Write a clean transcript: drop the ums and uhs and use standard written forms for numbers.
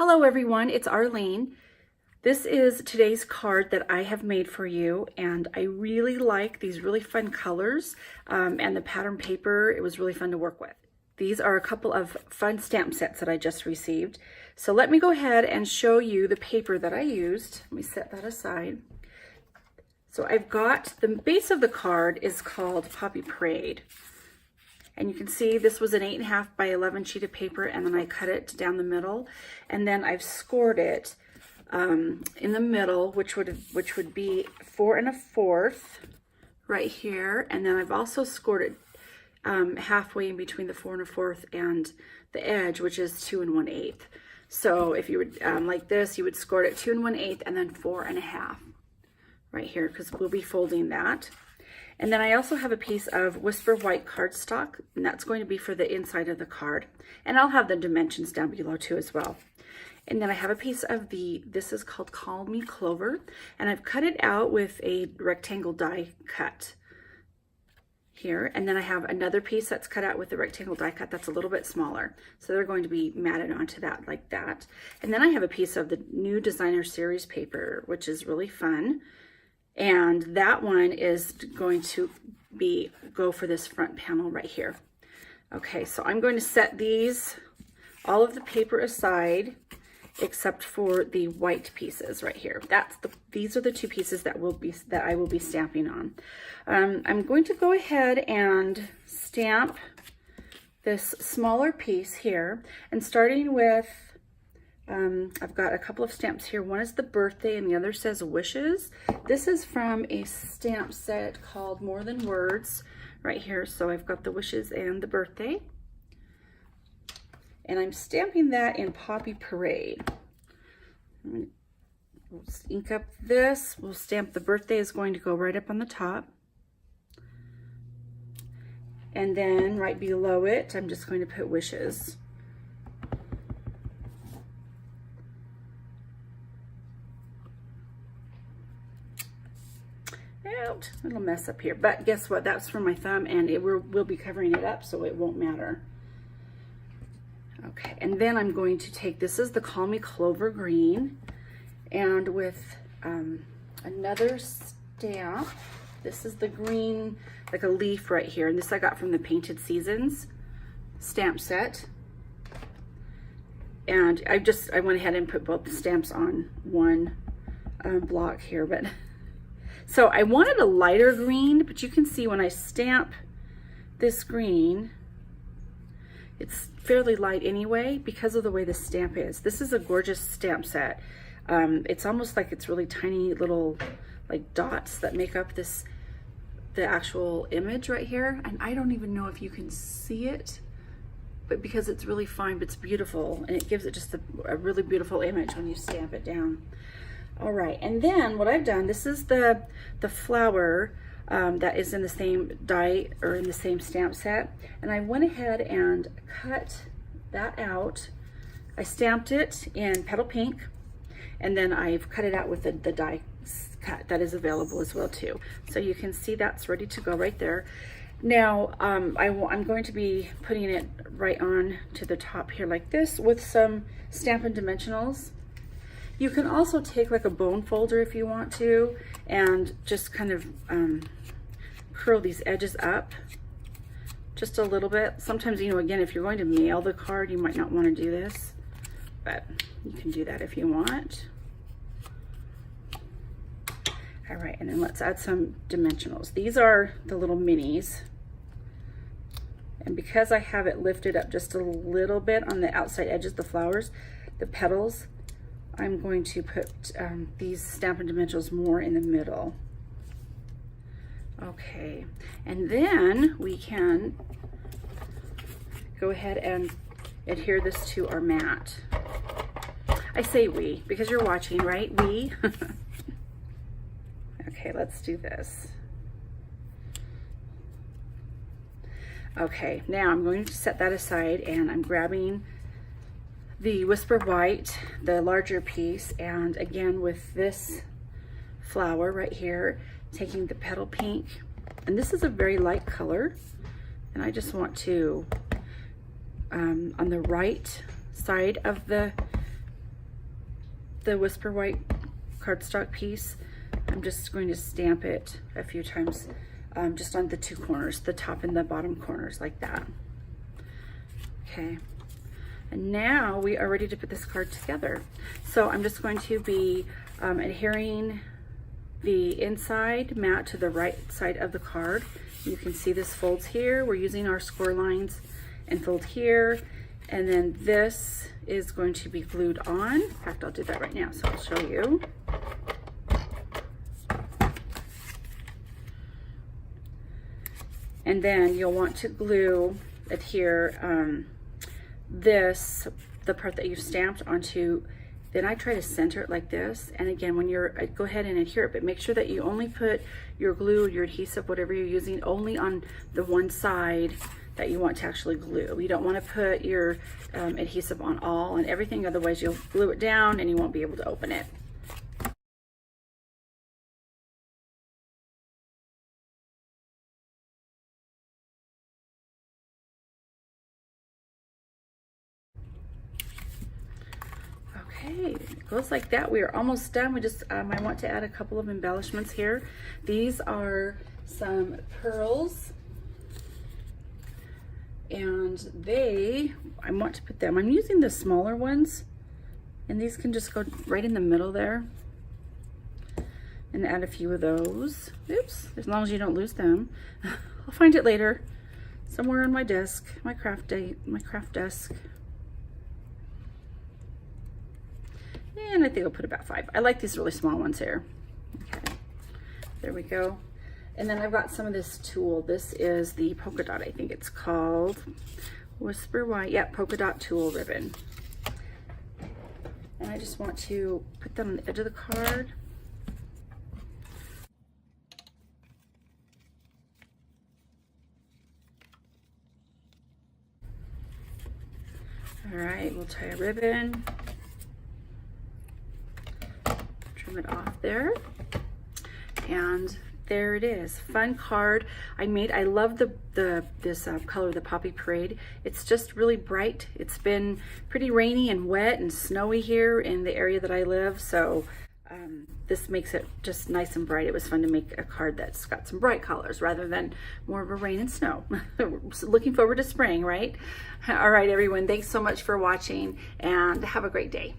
Hello everyone, it's Arlene. This is today's card that I have made for you, and I really like these really fun colors and the pattern paper. It was really fun to work with. These are a couple of fun stamp sets that I just received. So let me go ahead and show you the paper that I used. Let me set that aside. So I've got, the base of the card is called Poppy Parade. And you can see this was an 8.5 by 11 sheet of paper, and then I cut it down the middle, and then I've scored it in the middle, which would be 4 1/4 right here, and then I've also scored it halfway in between the 4 1/4 and the edge, which is 2 1/8. So if you would like this, you would score it at 2 1/8 and then 4 1/2 right here, because we'll be folding that. And then I also have a piece of Whisper White cardstock, and that's going to be for the inside of the card. And I'll have the dimensions down below too as well. And then I have a piece of this is called Call Me Clover, and I've cut it out with a rectangle die cut here. And then I have another piece that's cut out with the rectangle die cut that's a little bit smaller. So they're going to be matted onto that like that. And then I have a piece of the new designer series paper, which is really fun. And that one is going to go for this front panel right here. Okay, so I'm going to set all of the paper aside, except for the white pieces right here. These are the two pieces that I will be stamping on. I'm going to go ahead and stamp this smaller piece here, and starting with I've got a couple of stamps here. One is the birthday and the other says wishes. This is from a stamp set called More Than Words right here. So I've got the wishes and the birthday. And I'm stamping that in Poppy Parade. We'll ink up this. We'll stamp the birthday is going to go right up on the top. And then right below it, I'm just going to put wishes. A little mess up here, but guess what? That's for my thumb, and we'll be covering it up, so it won't matter. Okay, and then I'm going to take, this is the Call Me Clover green, and with another stamp, this is the green, like a leaf right here, and this I got from the Painted Seasons stamp set. And I went ahead and put both the stamps on one block here, but so I wanted a lighter green, but you can see when I stamp this green, it's fairly light anyway because of the way the stamp is. This is a gorgeous stamp set. It's almost like it's really tiny little like dots that make up the actual image right here. And I don't even know if you can see it, but because it's really fine, but it's beautiful, and it gives it just a really beautiful image when you stamp it down. All right, and then what I've done, this is the flower that is in the same die or in the same stamp set, and I went ahead and cut that out. I stamped it in Petal Pink, and then I've cut it out with the die cut that is available as well too. So you can see that's ready to go right there. Now I'm going to be putting it right on to the top here like this with some Stampin Dimensionals. You can also take like a bone folder if you want to, and just kind of curl these edges up just a little bit. Sometimes, you know, again, if you're going to mail the card, you might not want to do this, but you can do that if you want. All right, and then let's add some dimensionals. These are the little minis. And because I have it lifted up just a little bit on the outside edges, the flowers, the petals, I'm going to put these Stampin' Dimensionals more in the middle. Okay, and then we can go ahead and adhere this to our mat. I say we because you're watching, right? We. Okay, let's do this. Okay, now I'm going to set that aside, and I'm grabbing the Whisper White, the larger piece, and again with this flower right here, taking the Petal Pink, and this is a very light color, and I just want to on the right side of the the Whisper White cardstock piece, I'm just going to stamp it a few times, just on the two corners, the top and the bottom corners, like that. Okay, and now we are ready to put this card together. So I'm just going to be adhering the inside mat to the right side of the card. You can see this folds here. We're using our score lines and fold here. And then this is going to be glued on. In fact, I'll do that right now, so I'll show you. And then you'll want to adhere the part that you've stamped onto. Then I try to center it like this. And again, when go ahead and adhere it, but make sure that you only put your glue, your adhesive, whatever you're using, only on the one side that you want to actually glue. You don't want to put your adhesive on all and everything, otherwise you'll glue it down and you won't be able to open it. Okay, it goes like that. We are almost done. We just, I want to add a couple of embellishments here. These are some pearls, and I want to put them, I'm using the smaller ones, and these can just go right in the middle there, and add a few of those. Oops, as long as you don't lose them. I'll find it later, somewhere on my desk, my craft desk. And I think I'll put about 5. I like these really small ones here. Okay, there we go. And then I've got some of this tulle. This is the polka dot, I think it's called. Whisper White, yeah, polka dot tulle ribbon. And I just want to put them on the edge of the card. All right, we'll tie a ribbon. Trim it off there, and there it is. Fun card. I love this color, the Poppy Parade. It's just really bright. It's been pretty rainy and wet and snowy here in the area that I live, so this makes it just nice and bright. It was fun to make a card that's got some bright colors rather than more of a rain and snow. Looking forward to spring, right? All right, everyone, thanks so much for watching, and have a great day.